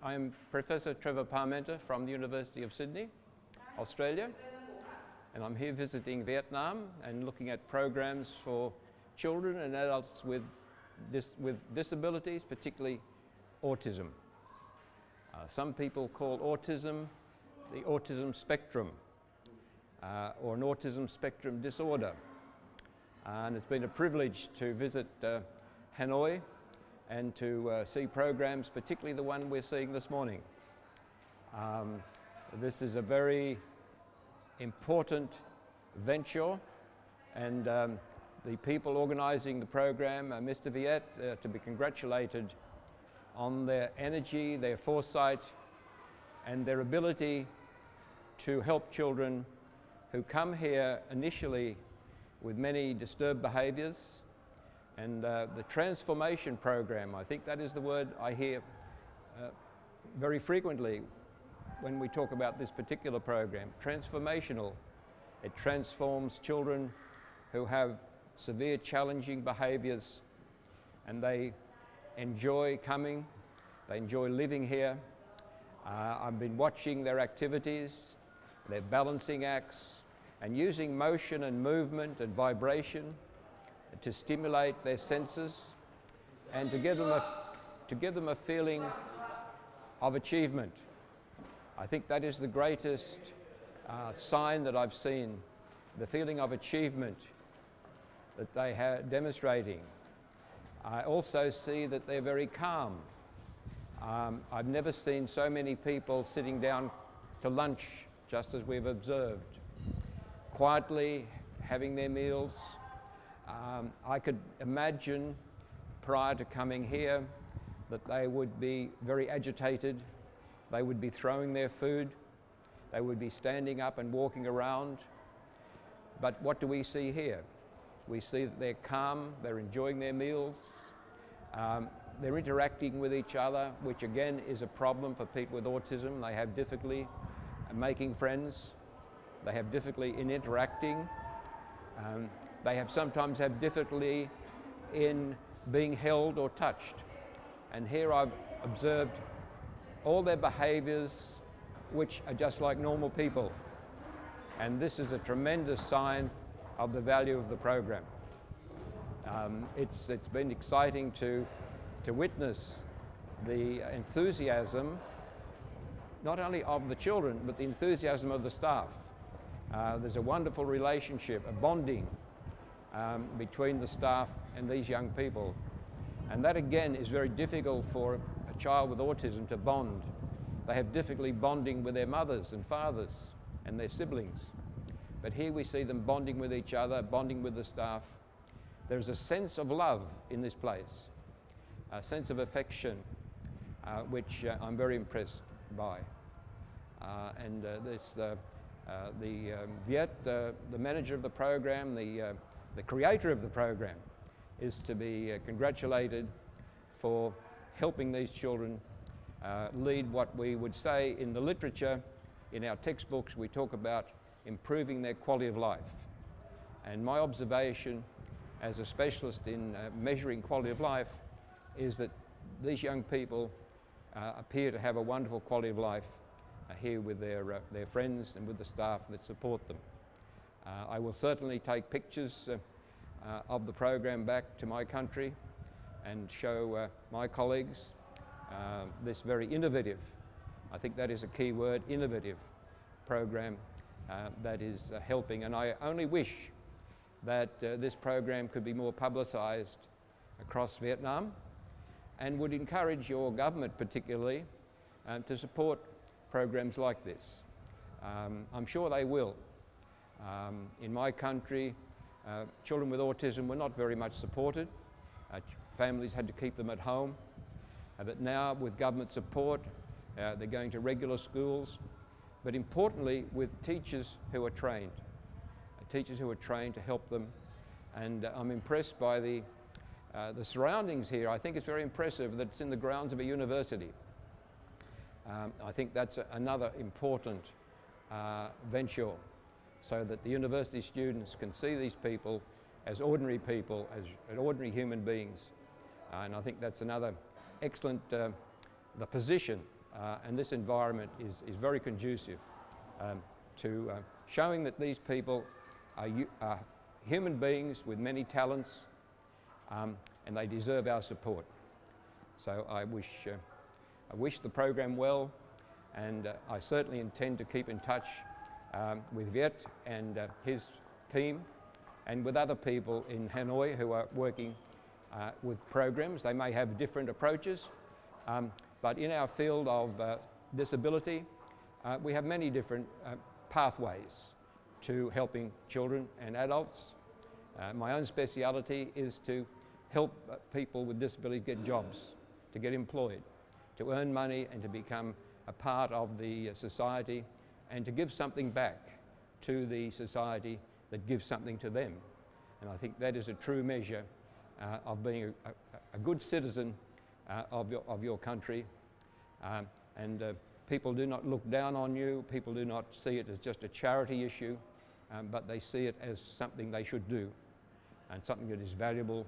I'm Professor Trevor from the University of Sydney, Australia, and I'm here visiting Vietnam and looking at programs for children and adults with disabilities, particularly autism. Some people call autism the autism spectrum or an autism spectrum disorder. And it's been a privilege to visit Hanoi and to see programs, particularly the one we're seeing this morning. This is a very important venture, and the people organising the program, Mr. Viet, to be congratulated on their energy, their foresight, and their ability to help children who come here initially with many disturbed behaviours. And the transformation program, I think that is the word I hear very frequently when we talk about this particular program. Transformational. It transforms children who have severe challenging behaviours, and they enjoy coming, they enjoy living here. I've been watching their activities, their balancing acts, and using motion and movement and vibration to stimulate their senses and to give them a feeling of achievement. I think that is the greatest sign that I've seen, the feeling of achievement that they are demonstrating. I also see that they're very calm. I've never seen so many people sitting down to lunch, just as we've observed, quietly having their meals. I could imagine prior to coming here that they would be very agitated. They would be throwing their food. They would be standing up and walking around. But what do we see here? We see that they're calm, they're enjoying their meals, they're interacting with each other, which again is a problem for people with autism. They have difficulty making friends. They have difficulty in interacting. They sometimes have difficulty in being held or touched. And here I've observed all their behaviours which are just like normal people. And this is a tremendous sign of the value of the program. It's been exciting to witness the enthusiasm, not only of the children, but the enthusiasm of the staff. There's a wonderful relationship, a bonding between the staff and these young people. And that again is very difficult for a child with autism to bond. They have difficulty bonding with their mothers and fathers and their siblings. But here we see them bonding with each other, bonding with the staff. There's a sense of love in this place, a sense of affection, which I'm very impressed by. Viet, the manager of the program, the creator of the program, is to be congratulated for helping these children lead what we would say in the literature, in our textbooks, we talk about improving their quality of life. And my observation as a specialist in measuring quality of life is that these young people appear to have a wonderful quality of life here with their friends and with the staff that support them. I will certainly take pictures of the program back to my country and show my colleagues this very innovative, I think that is a key word, innovative program that is helping. And I only wish that this program could be more publicised across Vietnam, and would encourage your government particularly to support programs like this. I'm sure they will. In my country, children with autism were not very much supported. Families had to keep them at home. But now, with government support, they're going to regular schools, but importantly with teachers who are trained to help them. And I'm impressed by the surroundings here. I think it's very impressive that it's in the grounds of a university. I think that's another important venture, so that the university students can see these people as ordinary people, as ordinary human beings. And I think that's another excellent the position and this environment is very conducive to showing that these people are human beings with many talents, and they deserve our support. So I wish the program well, and I certainly intend to keep in touch with Viet and his team, and with other people in Hanoi who are working with programs. They may have different approaches, but in our field of disability, we have many different pathways to helping children and adults. My own speciality is to help people with disabilities get jobs, to get employed, to earn money and to become a part of the society, and to give something back to the society that gives something to them. And I think that is a true measure of being a good citizen of your country. People do not look down on you, people do not see it as just a charity issue, but they see it as something they should do, and something that is valuable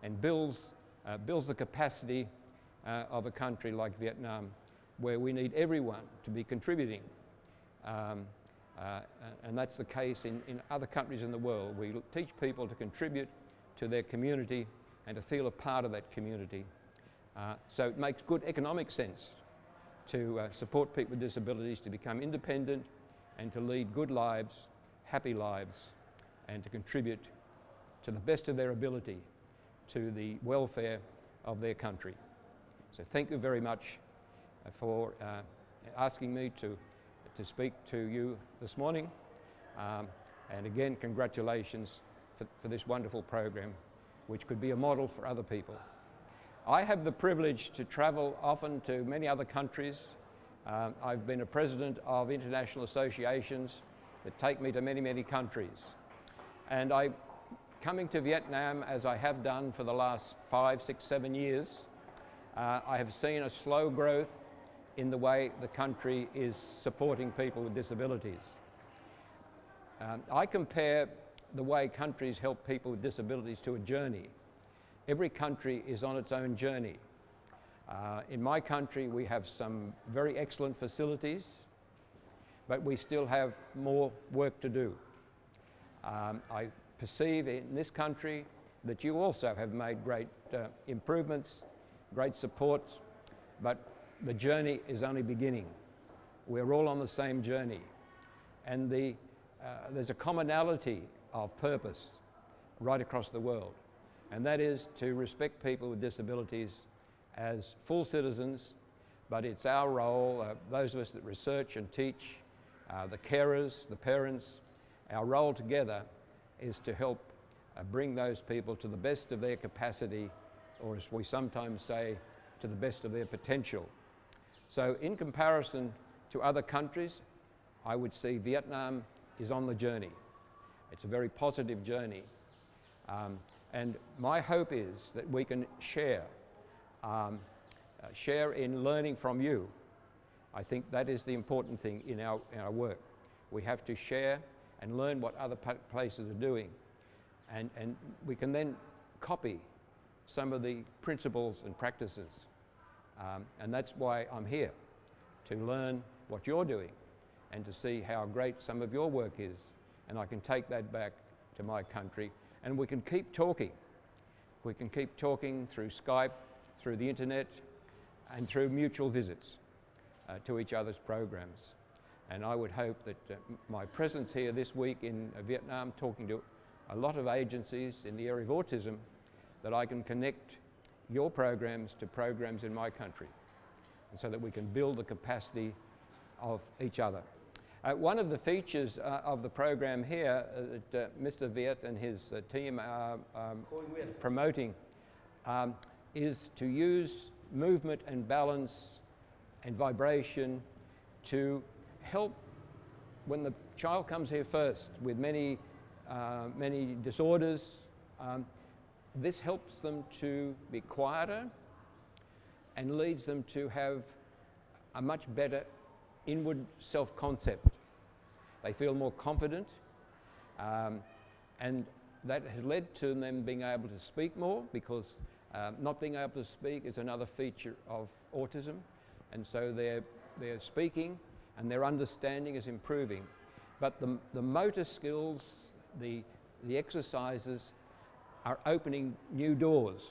and builds the capacity of a country like Vietnam, where we need everyone to be contributing. And that's the case in other countries in the world. We teach people to contribute to their community and to feel a part of that community. So it makes good economic sense to support people with disabilities to become independent and to lead good lives, happy lives, and to contribute to the best of their ability to the welfare of their country. So thank you very much for asking me to speak to you this morning. And again, congratulations for this wonderful program, which could be a model for other people. I have the privilege to travel often to many other countries. I've been a president of international associations that take me to many, many countries. And coming to Vietnam, as I have done for the last 5, 6, 7 years, I have seen a slow growth in the way the country is supporting people with disabilities. I compare the way countries help people with disabilities to a journey. Every country is on its own journey. In my country, we have some very excellent facilities, but we still have more work to do. I perceive in this country that you also have made great improvements, great support, but the journey is only beginning. We're all on the same journey, and there's a commonality of purpose right across the world, and that is to respect people with disabilities as full citizens. But it's our role, those of us that research and teach, the carers, the parents, our role together is to help bring those people to the best of their capacity, or as we sometimes say, to the best of their potential. So in comparison to other countries, I would say Vietnam is on the journey. It's a very positive journey. And my hope is that we can share in learning from you. I think that is the important thing in our work. We have to share and learn what other places are doing. And we can then copy some of the principles and practices. And that's why I'm here, to learn what you're doing and to see how great some of your work is. And I can take that back to my country, and we can keep talking. We can keep talking through Skype, through the internet, and through mutual visits to each other's programs. And I would hope that my presence here this week in Vietnam, talking to a lot of agencies in the area of autism, that I can connect your programs to programs in my country, and so that we can build the capacity of each other. One of the features of the program here that Mr. Viet and his team are promoting is to use movement and balance and vibration to help when the child comes here first with many disorders. This helps them to be quieter and leads them to have a much better inward self-concept. They feel more confident, and that has led to them being able to speak more, because not being able to speak is another feature of autism. and so their speaking and their understanding is improving. But the motor skills, the exercises are opening new doors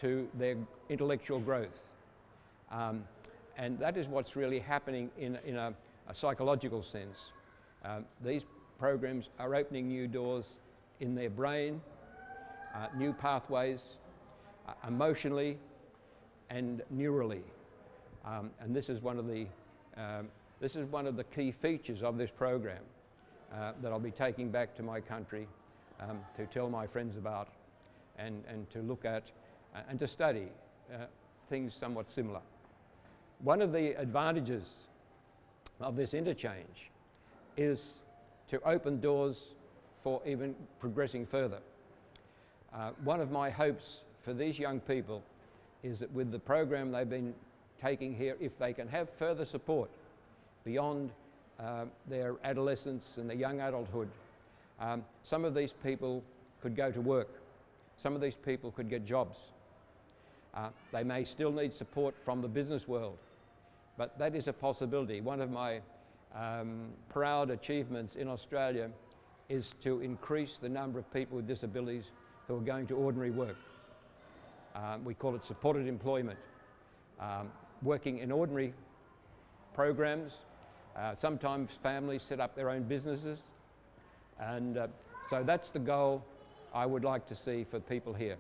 to their intellectual growth. And that is what's really happening in a psychological sense. These programs are opening new doors in their brain, new pathways, emotionally and neurally. And this is one of the key features of this program that I'll be taking back to my country to tell my friends about and to look at and to study things somewhat similar. One of the advantages of this interchange is to open doors for even progressing further. One of my hopes for these young people is that with the program they've been taking here, if they can have further support beyond their adolescence and their young adulthood, some of these people could go to work. Some of these people could get jobs. They may still need support from the business world, but that is a possibility. One of my proud achievements in Australia is to increase the number of people with disabilities who are going to ordinary work. We call it supported employment. Working in ordinary programs. Sometimes families set up their own businesses, and so that's the goal I would like to see for people here.